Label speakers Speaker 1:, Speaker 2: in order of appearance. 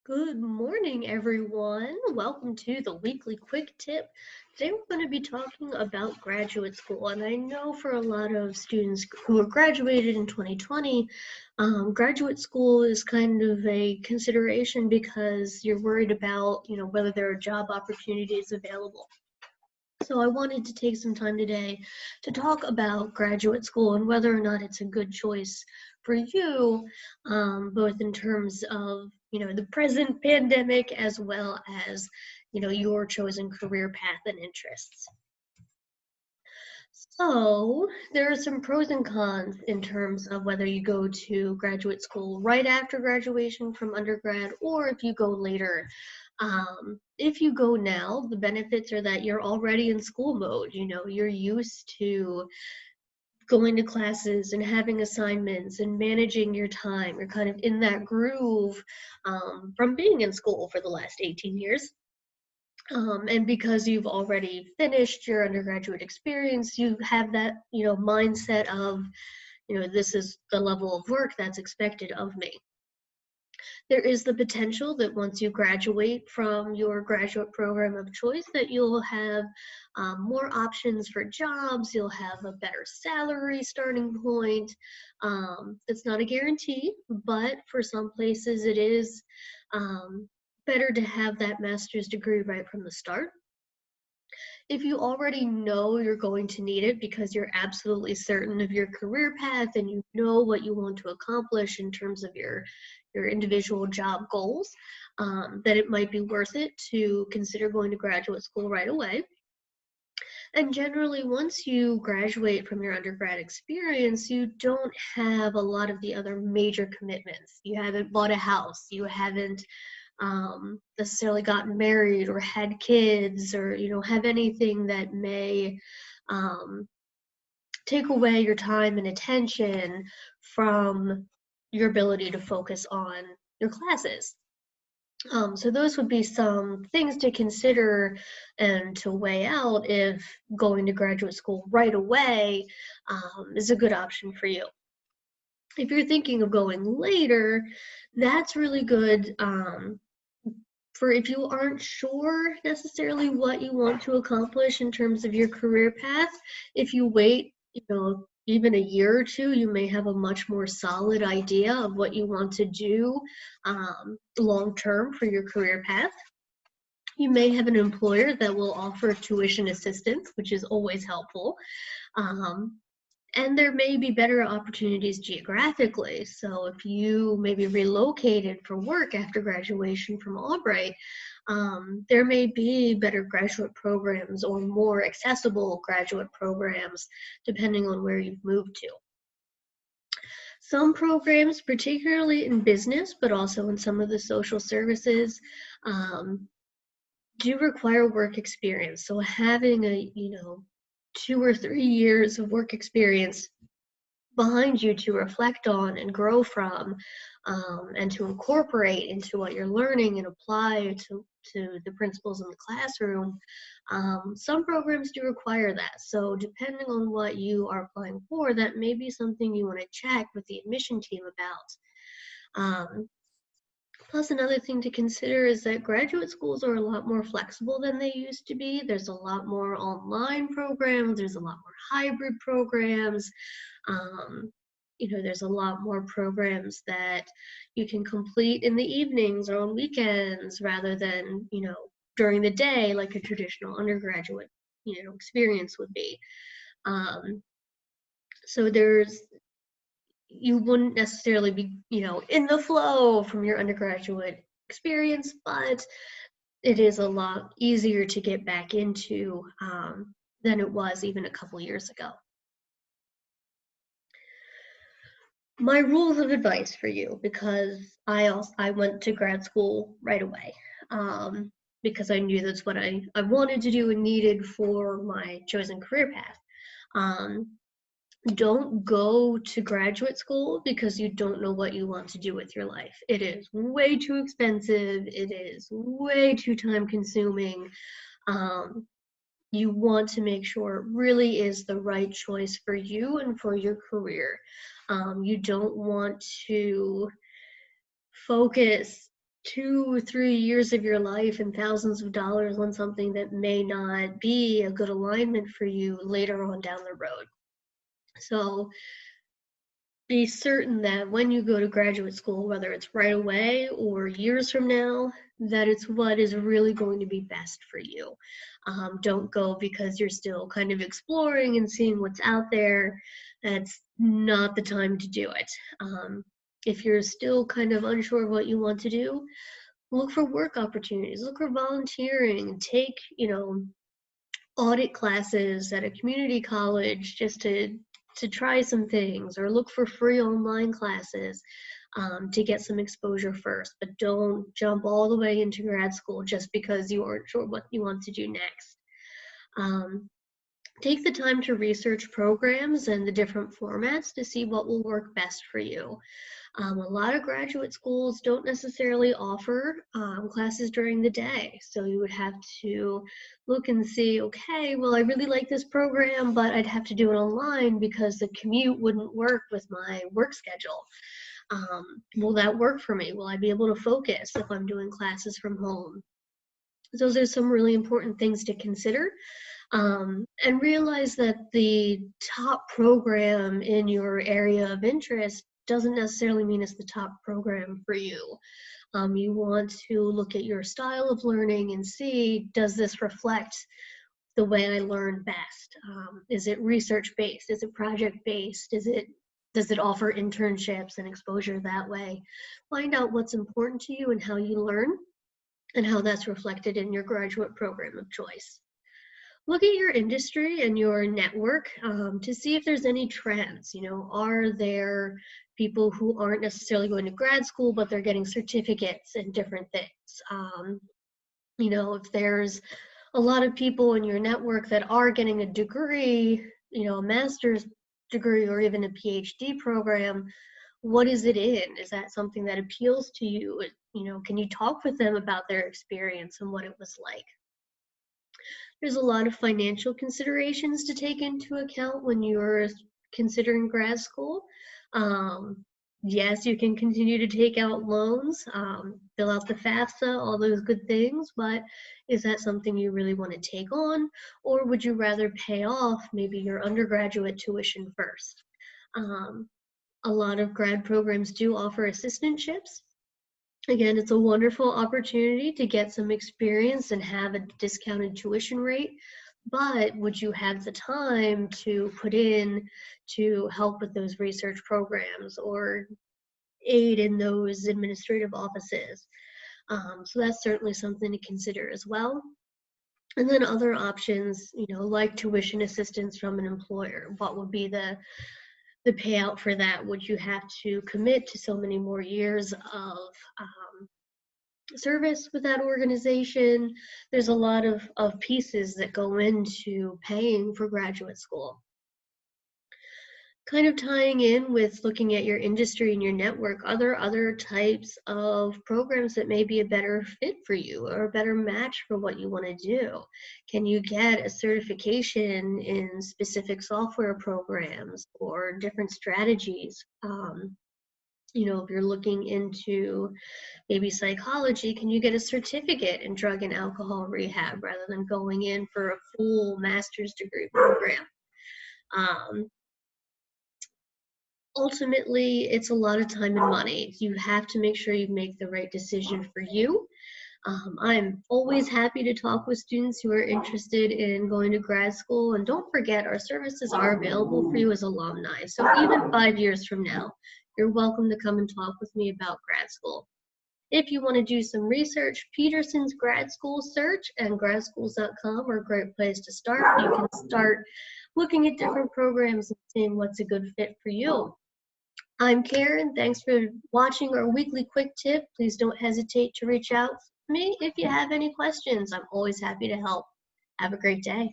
Speaker 1: Good morning, everyone. Welcome to the weekly quick tip. Today we're going to be talking about graduate school, and I know for a lot of students who are graduated in 2020, graduate school is kind of a consideration because you're worried about, whether there are job opportunities available. So I wanted to take some time today to talk about graduate school and whether or not it's a good choice for you, both in terms of, the present pandemic as well as, your chosen career path and interests. So there are some pros and cons in terms of whether you go to graduate school right after graduation from undergrad or if you go later. If you go now, the benefits are that you're already in school mode. You're used to going to classes and having assignments and managing your time. You're kind of in that groove from being in school for the last 18 years. And because you've already finished your undergraduate experience, you have that, mindset of, this is the level of work that's expected of me. There is the potential that once you graduate from your graduate program of choice, that you'll have more options for jobs, you'll have a better salary starting point. It's not a guarantee, but for some places it is better to have that master's degree right from the start. If you already know you're going to need it because you're absolutely certain of your career path and you know what you want to accomplish in terms of your individual job goals, that it might be worth it to consider going to graduate school right away. And generally, once you graduate from your undergrad experience, you don't have a lot of the other major commitments. You haven't bought a house, you haven't necessarily gotten married or had kids or have anything that may um, take away your time and attention from your ability to focus on your classes. So those would be some things to consider and to weigh out if going to graduate school right away is a good option for you. If you're thinking of going later, that's really good for if you aren't sure necessarily what you want to accomplish in terms of your career path. If you wait, even a year or two, you may have a much more solid idea of what you want to do long term for your career path. You may have an employer that will offer tuition assistance, which is always helpful. Um, and there may be better opportunities geographically. So if you maybe relocated for work after graduation from Albright, there may be better graduate programs or more accessible graduate programs depending on where you've moved to. Some programs, particularly in business, but also in some of the social services, um, do require work experience. So having a, 2 or 3 years of work experience behind you to reflect on and grow from, and to incorporate into what you're learning and apply to the principles in the classroom. Some programs do require that. So depending on what you are applying for, that may be something you want to check with the admission team about. Plus, another thing to consider is that graduate schools are a lot more flexible than they used to be. There's a lot more online programs, there's a lot more hybrid programs. Um, there's a lot more programs that you can complete in the evenings or on weekends rather than, during the day like a traditional undergraduate, experience would be. Um, so you wouldn't necessarily be, in the flow from your undergraduate experience, but it is a lot easier to get back into than it was even a couple years ago. My rules of advice for you, because I went to grad school right away, because I knew that's what I wanted to do and needed for my chosen career path. Um, don't go to graduate school because you don't know what you want to do with your life. It is way too expensive. It is way too time consuming. You want to make sure it really is the right choice for you and for your career. You don't want to focus 2 or 3 years of your life and thousands of dollars on something that may not be a good alignment for you later on down the road. So be certain that when you go to graduate school, whether it's right away or years from now, that it's what is really going to be best for you. Don't go because you're still kind of exploring and seeing what's out there. That's not the time to do it. If you're still kind of unsure of what you want to do, look for work opportunities, look for volunteering, take, audit classes at a community college just to try some things, or look for free online classes to get some exposure first. But don't jump all the way into grad school just because you aren't sure what you want to do next. Take the time to research programs and the different formats to see what will work best for you. A lot of graduate schools don't necessarily offer classes during the day, so you would have to look and see, okay, well, I really like this program, but I'd have to do it online because the commute wouldn't work with my work schedule. Will that work for me? Will I be able to focus if I'm doing classes from home? Those are some really important things to consider. And realize that the top program in your area of interest doesn't necessarily mean it's the top program for you. You want to look at your style of learning and see, does this reflect the way I learn best? Is it research-based? Is it project-based? Does it offer internships and exposure that way? Find out what's important to you and how you learn, and how that's reflected in your graduate program of choice. Look at your industry and your network to see if there's any trends. Are there people who aren't necessarily going to grad school, but they're getting certificates in different things? If there's a lot of people in your network that are getting a degree, a master's degree or even a PhD program, what is it in? Is that something that appeals to you? Can you talk with them about their experience and what it was like? There's a lot of financial considerations to take into account when you're considering grad school. Yes, you can continue to take out loans, fill out the FAFSA, all those good things, but is that something you really want to take on? Or would you rather pay off maybe your undergraduate tuition first? A lot of grad programs do offer assistantships. Again, it's a wonderful opportunity to get some experience and have a discounted tuition rate, but would you have the time to put in to help with those research programs or aid in those administrative offices? So that's certainly something to consider as well. And then other options, like tuition assistance from an employer. What would be the payout for that? Would you have to commit to so many more years of service with that organization? There's a lot of pieces that go into paying for graduate school. Kind of tying in with looking at your industry and your network, are there other types of programs that may be a better fit for you or a better match for what you want to do? Can you get a certification in specific software programs or different strategies? If you're looking into maybe psychology, can you get a certificate in drug and alcohol rehab rather than going in for a full master's degree program? Ultimately, it's a lot of time and money. You have to make sure you make the right decision for you. I'm always happy to talk with students who are interested in going to grad school. And don't forget, our services are available for you as alumni. So even 5 years from now, you're welcome to come and talk with me about grad school. If you want to do some research, Peterson's Grad School Search and gradschools.com are a great place to start. You can start looking at different programs and seeing what's a good fit for you. I'm Karen. Thanks for watching our weekly quick tip. Please don't hesitate to reach out to me if you have any questions. I'm always happy to help. Have a great day.